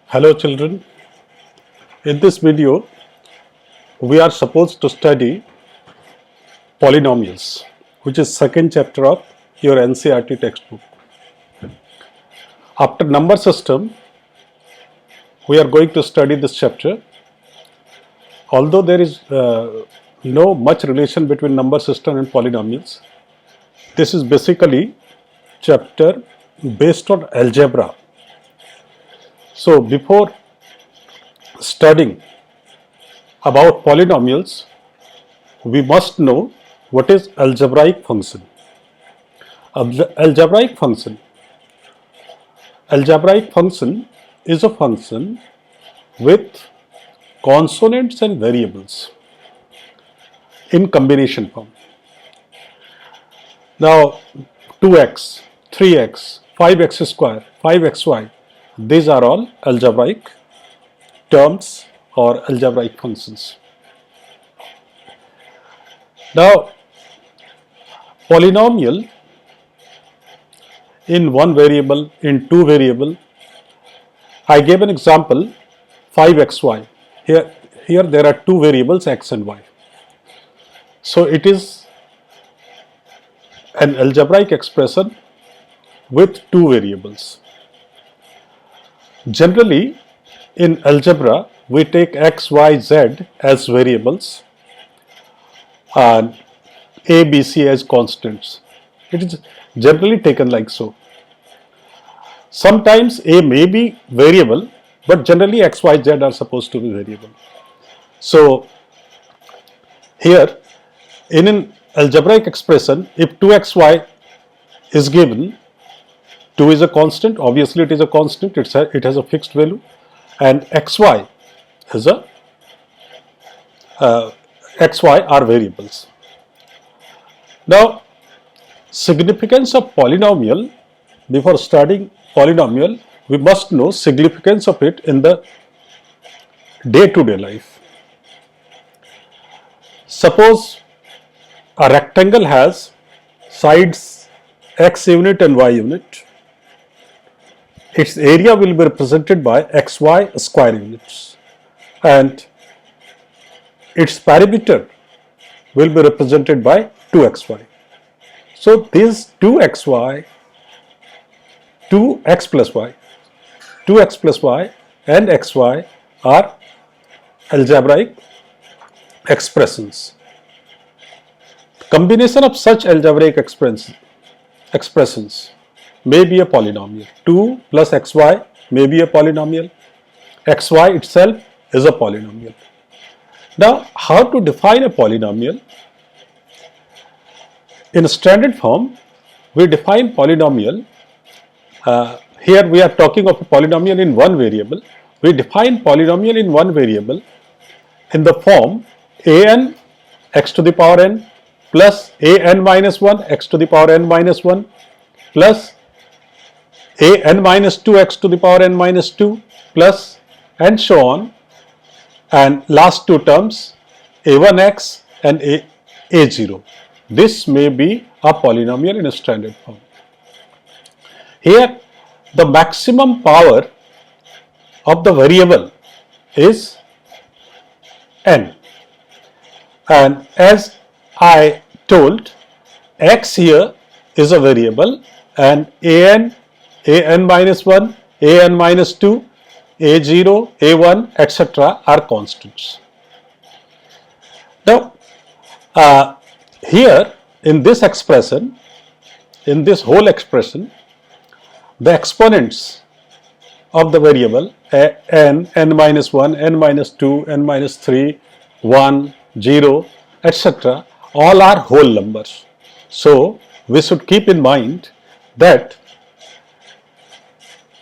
Hello children, in this video we are supposed to study polynomials, which is second chapter of your NCERT textbook. After number system we are going to study this chapter. Although there is no much relation between number system and polynomials, this is basically chapter based on algebra. So before studying about polynomials, we must know what is algebraic function. Algebraic function is a function with consonants and variables in combination form. Now 2x, 3x, 5x square, 5xy, these are all algebraic terms or algebraic functions. Now polynomial in one variable, in two variable, I gave an example 5xy. Here there are two variables x and y. So it is an algebraic expression with two variables. Generally in algebra we take x, y, z as variables and a, b, c as constants. It is generally taken like so. Sometimes a may be variable, but generally x, y, z are supposed to be variable. So here in an algebraic expression, if 2xy is given, 2 is a constant, obviously it is a constant, it has a fixed value, and xy is a xy are variables. Now significance of polynomial, before studying polynomial we must know significance of it in the day-to-day life. Suppose a rectangle has sides x unit and y unit. Its area will be represented by xy square units and its perimeter will be represented by 2xy. So these 2x plus y and xy are algebraic expressions. Combination of such algebraic expressions may be a polynomial. 2 plus xy may be a polynomial. Xy itself is a polynomial. Now, how to define a polynomial? In standard form, we define polynomial. Here we are talking of a polynomial in one variable. We define polynomial in one variable in the form an x to the power n plus an minus 1 x to the power n minus 1 plus an minus 2 x to the power n minus 2 plus and so on, and last two terms a1x and a0. This may be a polynomial in a standard form. Here the maximum power of the variable is n, and as I told, x here is a variable and an minus 1, an minus 2, a0, a1 etc. are constants. Now here in this expression, in this whole expression, the exponents of the variable n minus 1, n minus 2, n minus 3, 1, 0 etc. all are whole numbers. So we should keep in mind that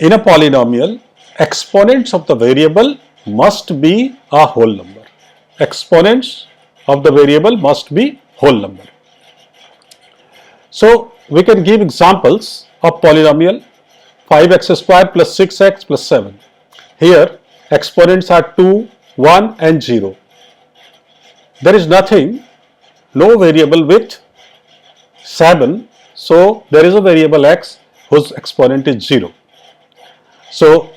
in a polynomial, exponents of the variable must be a whole number. Exponents of the variable must be whole number. So we can give examples of polynomial 5x square plus 6x plus 7. Here exponents are 2, 1 and 0. There is nothing, no variable with 7, so there is a variable x whose exponent is 0. So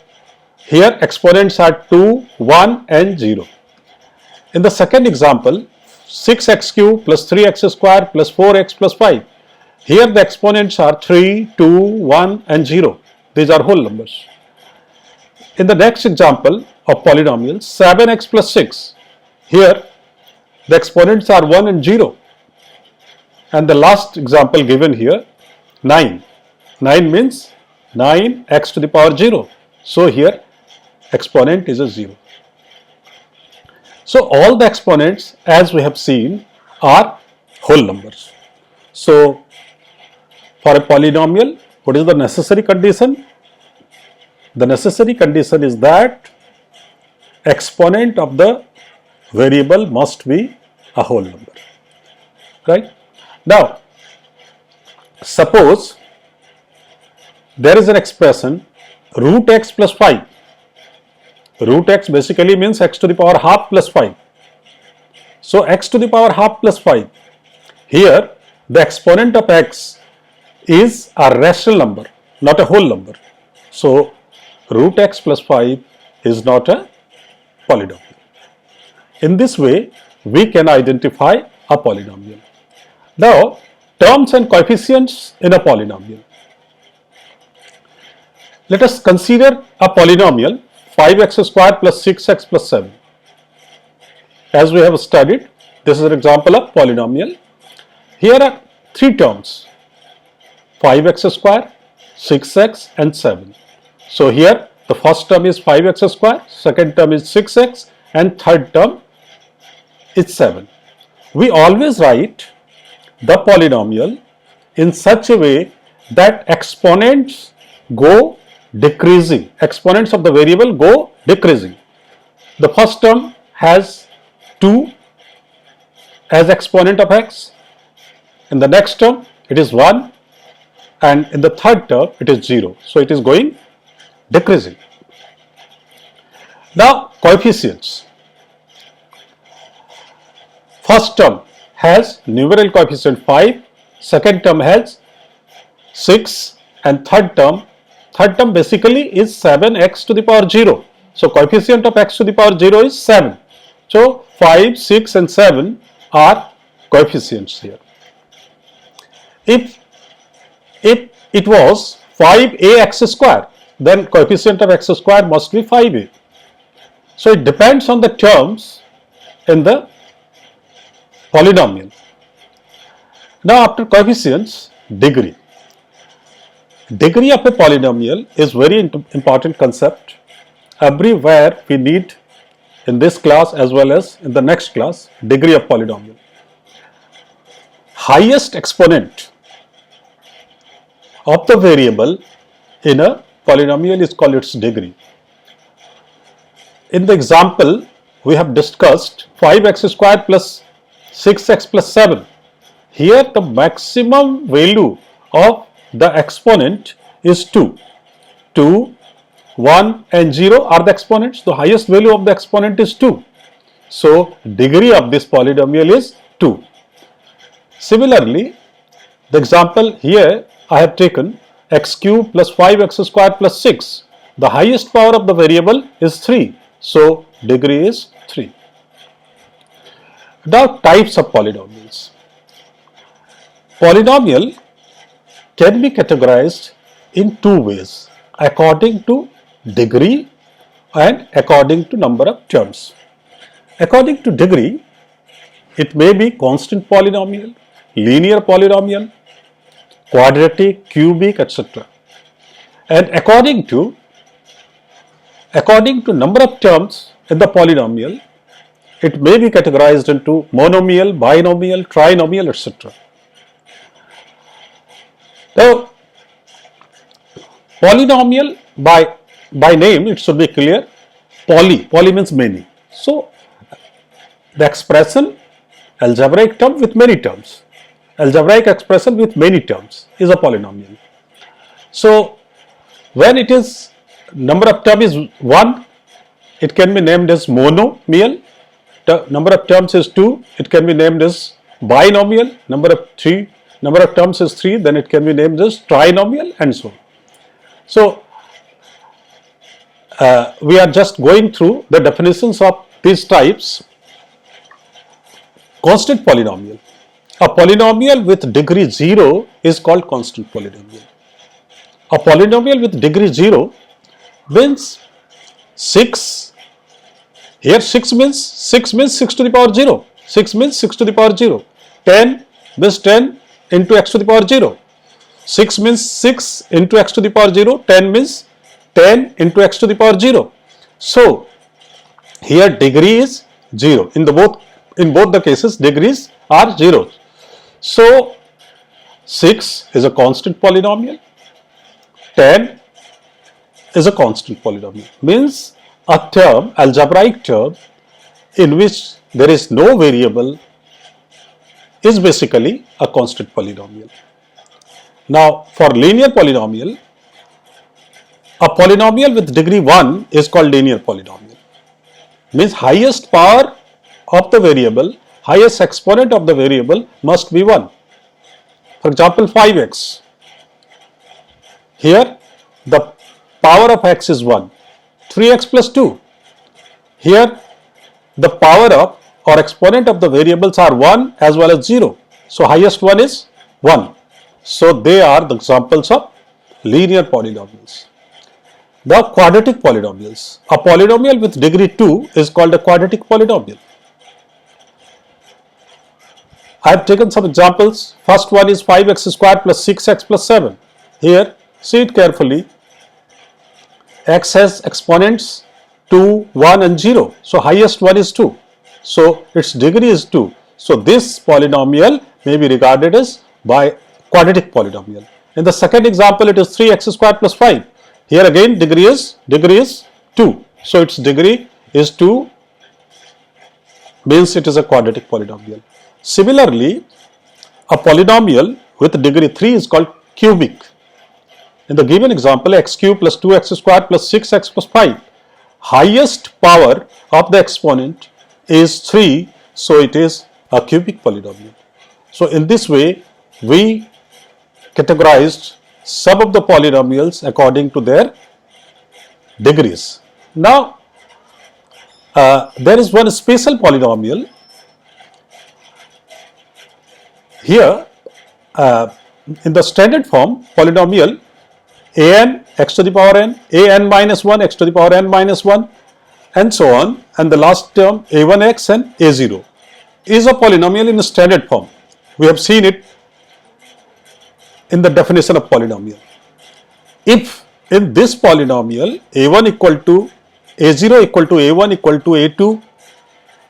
here exponents are 2, 1 and 0. In the second example, 6x cube plus 3x square plus 4x plus 5. Here the exponents are 3, 2, 1 and 0. These are whole numbers. In the next example of polynomials, 7x plus 6. Here the exponents are 1 and 0. And the last example given here, 9. 9 means 9x to the power 0. So here exponent is a 0. So all the exponents, as we have seen, are whole numbers. So for a polynomial, what is the necessary condition? The necessary condition is that exponent of the variable must be a whole number, right? Now, suppose there is an expression root x plus 5. Root x basically means x to the power half plus 5. So x to the power half plus 5. Here the exponent of x is a rational number, not a whole number. So root x plus 5 is not a polynomial. In this way, we can identify a polynomial. Now, terms and coefficients in a polynomial. Let us consider a polynomial 5x square plus 6x plus 7. As we have studied, this is an example of polynomial. Here are three terms, 5x square, 6x and 7. So here the first term is 5x square, second term is 6x and third term is 7. We always write the polynomial in such a way that exponents go decreasing. Exponents of the variable go decreasing. The first term has 2 as exponent of x. In the next term it is 1 and in the third term it is 0. So it is going decreasing. Now coefficients. First term has numeral coefficient 5, second term has 6 and third term basically is 7x to the power 0. So coefficient of x to the power 0 is 7. So 5, 6 and 7 are coefficients here. If it was 5ax square, then coefficient of x square must be 5a. So it depends on the terms in the polynomial. Now after coefficients, degree. Degree of a polynomial is very important concept. Everywhere we need, in this class as well as in the next class, degree of polynomial. Highest exponent of the variable in a polynomial is called its degree. In the example, we have discussed 5x square plus 6x plus 7. Here the maximum value of the exponent is 2. 2, 1 and 0 are the exponents. The highest value of the exponent is 2. So degree of this polynomial is 2. Similarly, the example here I have taken x cube plus 5x square plus 6. The highest power of the variable is 3. So degree is 3. Now types of polynomials. Polynomial can be categorized in two ways, according to degree and according to number of terms. According to degree, it may be constant polynomial, linear polynomial, quadratic, cubic, etc. And according to number of terms in the polynomial, it may be categorized into monomial, binomial, trinomial, etc. Now, polynomial by name it should be clear. Poly means many. So the expression algebraic term with many terms. Algebraic expression with many terms is a polynomial. So when it is number of terms is 1, it can be named as monomial. Number of terms is 2, it can be named as binomial. Number of terms is 3, then it can be named as trinomial and so on. So we are just going through the definitions of these types. Constant polynomial. A polynomial with degree 0 is called constant polynomial. A polynomial with degree 0 means 6. Here 6 means 6 to the power 0. 6 means 6 to the power 0. 10 means 10 into x to the power 0. 6 means 6 into x to the power 0. 10 means 10 into x to the power 0. So here degree is 0. In both the cases degrees are 0. So 6 is a constant polynomial. 10 is a constant polynomial. Means a term, algebraic term, in which there is no variable is basically a constant polynomial. Now for linear polynomial, a polynomial with degree 1 is called linear polynomial. Means highest power of the variable, highest exponent of the variable must be 1. For example, 5x. Here the power of x is 1. 3x plus 2. Here the power of or exponent of the variables are 1 as well as 0. So highest one is 1. So they are the examples of linear polynomials. The quadratic polynomials. A polynomial with degree 2 is called a quadratic polynomial. I have taken some examples. First one is 5x squared plus 6x plus 7. Here, see it carefully. X has exponents 2, 1 and 0. So highest one is 2. So its degree is 2. So this polynomial may be regarded as by quadratic polynomial. In the second example, it is 3x squared plus 5. Here again degree is 2. So its degree is 2, means it is a quadratic polynomial. Similarly, a polynomial with degree 3 is called cubic. In the given example, x cube plus 2x squared plus 6x plus 5. Highest power of the exponent is 3, so it is a cubic polynomial. So in this way, we categorized some of the polynomials according to their degrees. Now, there is one special polynomial. Here, in the standard form, polynomial an x to the power n, an minus 1, x to the power n minus 1, and so on, and the last term a1x and a0 is a polynomial in standard form. We have seen it in the definition of polynomial. If in this polynomial a1 equal to a0 equal to a1 equal to a2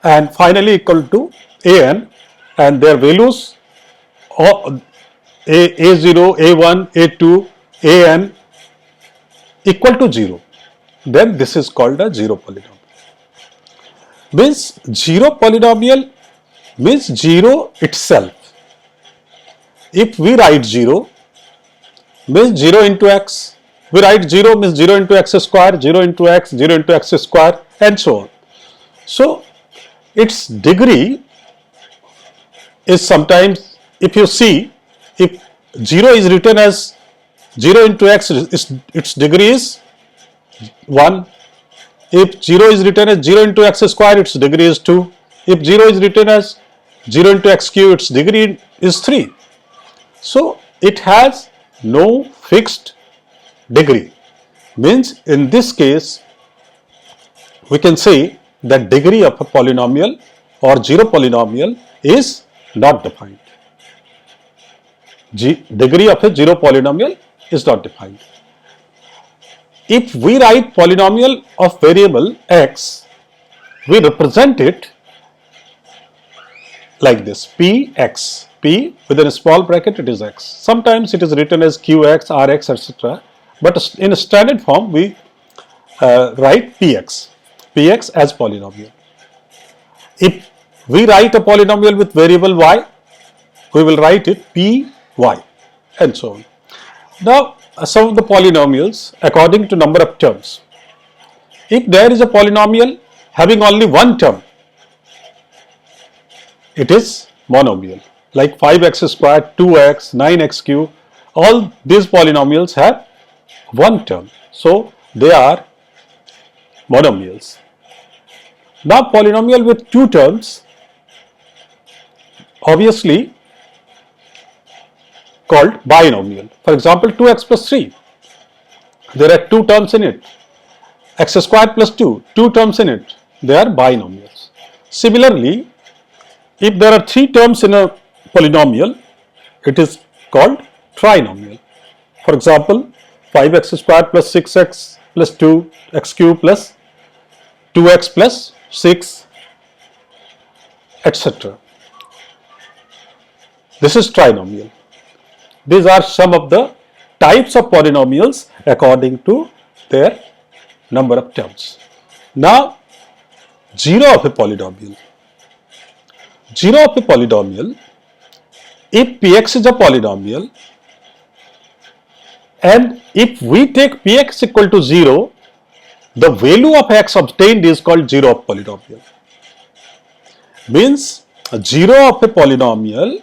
and finally equal to an, and their values a0, a1, a2, an equal to 0, then this is called a zero polynomial. Means zero polynomial means 0 itself. If we write 0, means 0 into x. We write 0 means 0 into x square, 0 into x square, and so on. So its degree is sometimes, if you see, if 0 is written as 0 into x, its degree is 1. If 0 is written as 0 into x square, its degree is 2. If 0 is written as 0 into x cube, its degree is 3. So it has no fixed degree. Means in this case, we can say that degree of a polynomial or zero polynomial is not defined. Degree of a zero polynomial is not defined. If we write polynomial of variable x, we represent it like this: px. P within a small bracket, it is x. Sometimes it is written as qx, rx, etc. But in a standard form, we write px as polynomial. If we write a polynomial with variable y, we will write it py, and so on. Now, some of the polynomials according to number of terms. If there is a polynomial having only one term, it is monomial. Like 5x squared, 2x, 9x cube, all these polynomials have one term. So they are monomials. Now polynomial with two terms, obviously called binomial. For example, 2x plus 3, there are two terms in it. X square plus 2, two terms in it, they are binomials. Similarly, if there are three terms in a polynomial, it is called trinomial. For example, 5x square plus 6x plus 2x cube plus 2x plus 6, etc. This is trinomial. These are some of the types of polynomials according to their number of terms. Now, zero of a polynomial. Zero of a polynomial, if px is a polynomial and if we take px equal to 0, the value of x obtained is called zero of polynomial. Means zero of a polynomial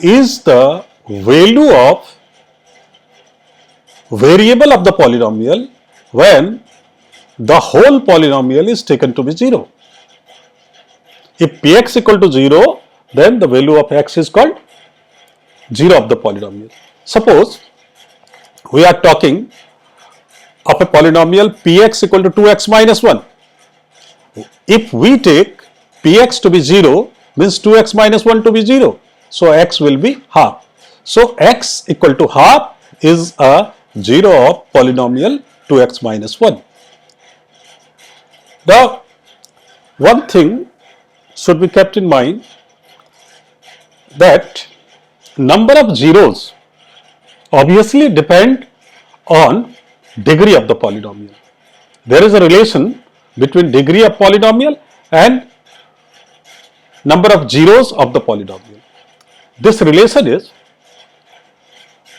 is the value of variable of the polynomial when the whole polynomial is taken to be 0. If px equal to 0, then the value of x is called 0 of the polynomial. Suppose we are talking of a polynomial px equal to 2x minus 1. If we take px to be 0, means 2x minus 1 to be 0. So x will be half. So x equal to half is a 0 of polynomial 2x minus 1. Now, one thing should be kept in mind that number of zeros obviously depend on degree of the polynomial. There is a relation between degree of polynomial and number of zeros of the polynomial. This relation is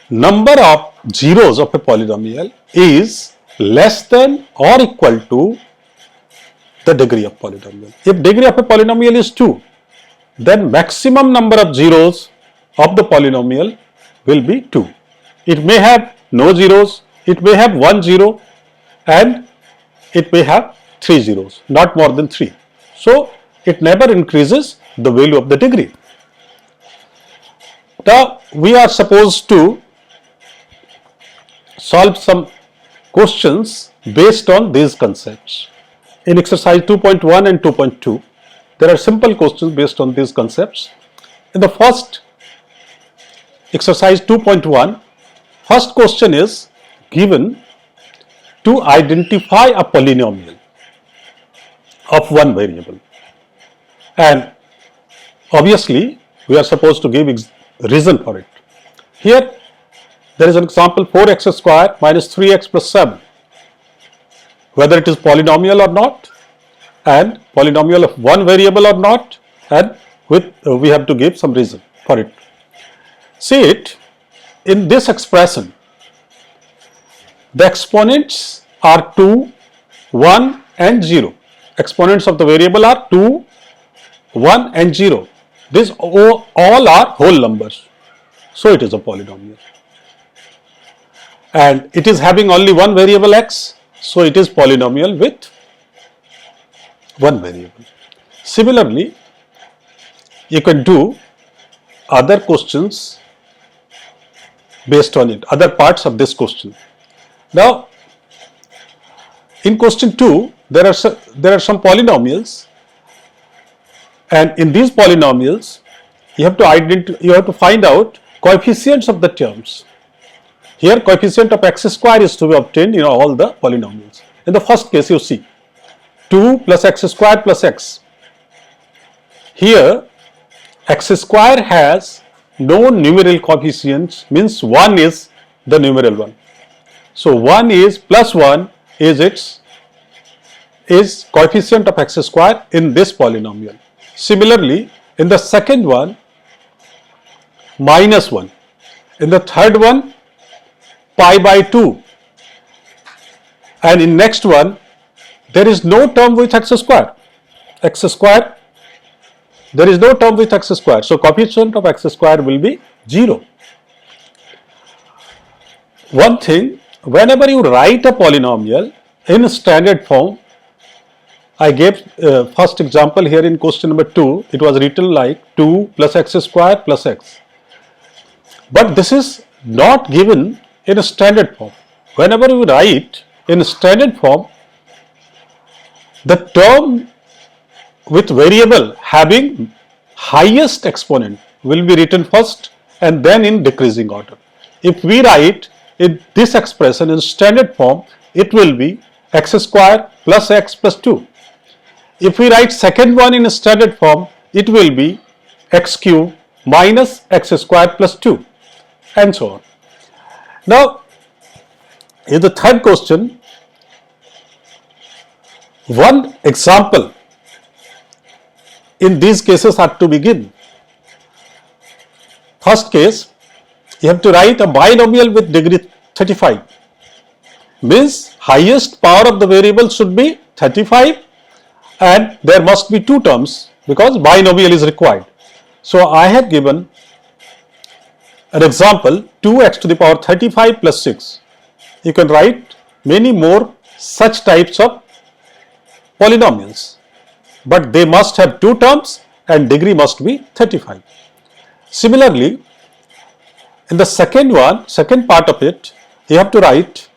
number of zeros of a polynomial is less than or equal to the degree of polynomial. If degree of a polynomial is 2, then maximum number of zeros of the polynomial will be 2. It may have no zeros, it may have 1 zero and it may have 3 zeros, not more than 3. So, it never increases the value of the degree. Now, we are supposed to solve some questions based on these concepts. In exercise 2.1 and 2.2, there are simple questions based on these concepts. In the first exercise 2.1, first question is given to identify a polynomial of one variable, and obviously we are supposed to give reason for it. Here there is an example 4x square minus 3x plus 7, whether it is polynomial or not, and polynomial of one variable or not, and with we have to give some reason for it. See it in this expression, the exponents are 2, 1 and 0. Exponents of the variable are 2, 1 and 0. These all are whole numbers. So it is a polynomial. And it is having only one variable x. So it is polynomial with one variable. Similarly, you can do other questions based on it, other parts of this question. Now, in question 2, there are some polynomials, and in these polynomials, you have to find out coefficients of the terms. Here, coefficient of x square is to be obtained in all the polynomials. In the first case, you see 2 plus x square plus x. Here, x square has no numeral coefficients, means 1 is the numeral one. So 1 is plus 1 is coefficient of x square in this polynomial. Similarly, in the second one, minus 1. In the third one, pi by 2. And in next one, there is no term with x square. X square, there is no term with x square. So coefficient of x square will be 0. One thing, whenever you write a polynomial, in standard form, I gave first example here in question number 2. It was written like 2 plus x square plus x. But this is not given in a standard form. Whenever we write in standard form, the term with variable having highest exponent will be written first and then in decreasing order. If we write this expression in standard form, it will be x square plus x plus 2. If we write second one in standard form, it will be x cube minus x square plus 2 and so on. Now, in the third question, one example in these cases are to be given. First case, you have to write a binomial with degree 35. Means highest power of the variable should be 35 and there must be two terms because binomial is required. So I have given an example 2x to the power 35 plus 6. You can write many more such types of polynomials, but they must have two terms and degree must be 35. Similarly, in the second part of it, you have to write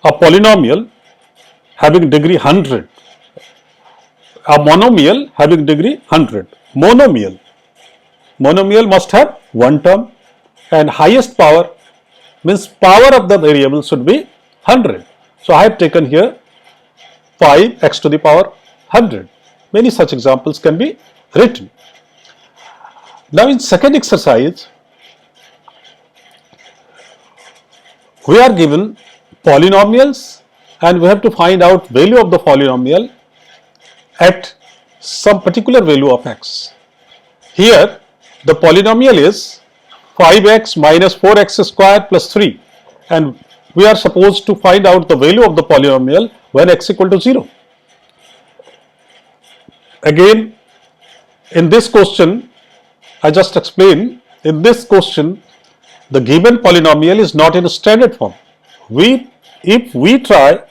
a polynomial having degree 100, a monomial having degree 100. Monomial must have one term and highest power means power of the variable should be 100. So I have taken here 5x to the power 100. Many such examples can be written. Now in second exercise, we are given polynomials and we have to find out value of the polynomial at some particular value of x. Here the polynomial is 5x minus 4x square plus 3 and we are supposed to find out the value of the polynomial when x equal to 0. Again, in this question, I just explained, in this question, the given polynomial is not in a standard form. If we try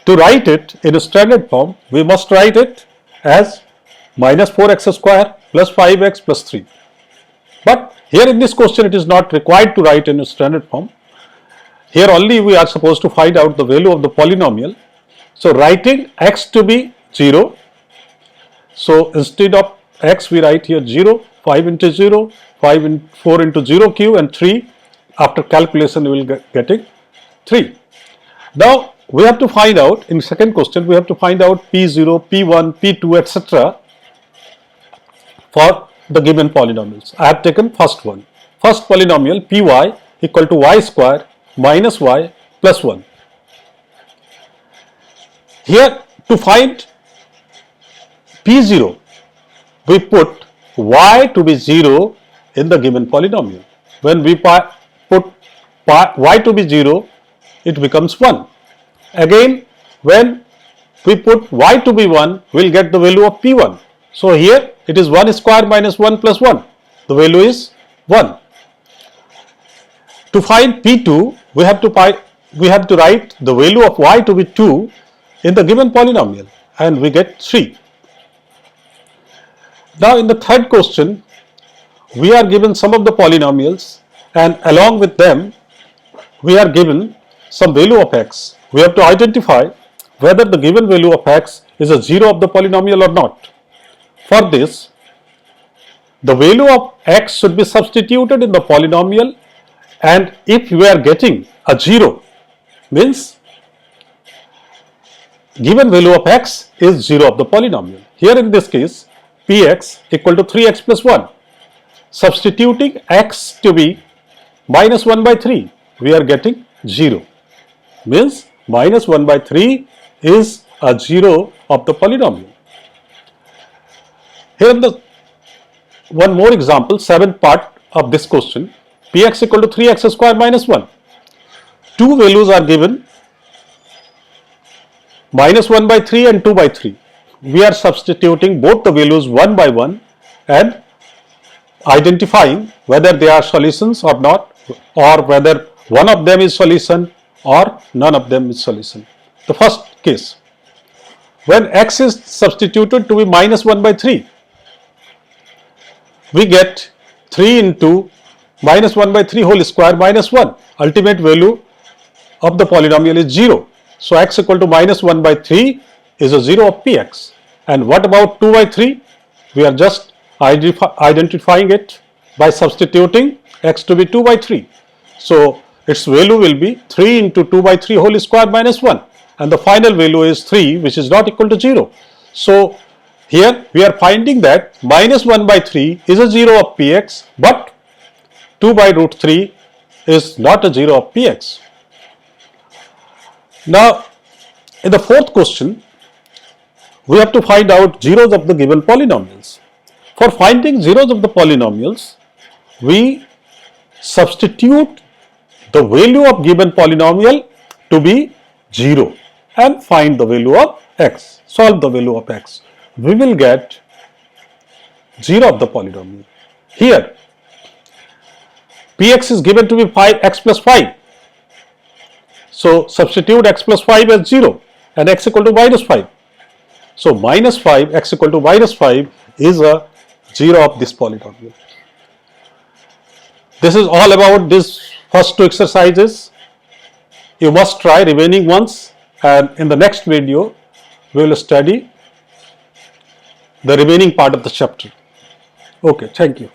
to write it in a standard form, we must write it as minus 4x square plus 5x plus 3. But here in this question, it is not required to write in a standard form. Here only we are supposed to find out the value of the polynomial. So writing x to be 0. So instead of x, we write here 0, 5 into 0, 4 into 0 cube and 3. After calculation, we will getting 3. Now we have to find out, in second question, we have to find out P0, P1, P2, etc. for the given polynomials. I have taken first one. First polynomial Py equal to y square minus y plus 1. Here to find P0, we put y to be 0 in the given polynomial. When we put y to be 0, it becomes 1. Again, when we put y to be 1, we will get the value of P1. So here it is 1 square minus 1 plus 1. The value is 1. To find P2, we have to write the value of y to be 2 in the given polynomial and we get 3. Now in the third question, we are given some of the polynomials and along with them, we are given some value of x. We have to identify whether the given value of x is a 0 of the polynomial or not. For this, the value of x should be substituted in the polynomial and if we are getting a 0, means given value of x is 0 of the polynomial. Here in this case, Px equal to 3x plus 1. Substituting x to be minus 1 by 3, we are getting 0. Means minus 1 by 3 is a 0 of the polynomial. Here in the one more example, seventh part of this question, Px equal to 3x square minus 1. Two values are given, minus 1 by 3 and 2 by 3. We are substituting both the values one by one and identifying whether they are solutions or not, or whether one of them is solution or none of them is solution. The first case, when x is substituted to be minus 1 by 3, we get 3 into minus 1 by 3 whole square minus 1. Ultimate value of the polynomial is 0. So x equal to minus 1 by 3 is a 0 of px. And what about 2 by 3? We are just identifying it by substituting x to be 2 by 3. So its value will be 3 into 2 by 3 whole square minus 1. And the final value is 3, which is not equal to 0. So here we are finding that minus 1 by 3 is a 0 of px, but 2 by root 3 is not a 0 of px. Now, in the fourth question, we have to find out zeros of the given polynomials. For finding zeros of the polynomials, we substitute the value of given polynomial to be 0 and find the value of x, solve the value of x. We will get 0 of the polynomial. Here, px is given to be 5x plus 5. So substitute x plus 5 as 0 and x equal to minus 5. So minus 5, x equal to minus 5 is a 0 of this polynomial. This is all about these first two exercises. You must try remaining ones, and in the next video we will study the remaining part of the chapter. Okay, thank you.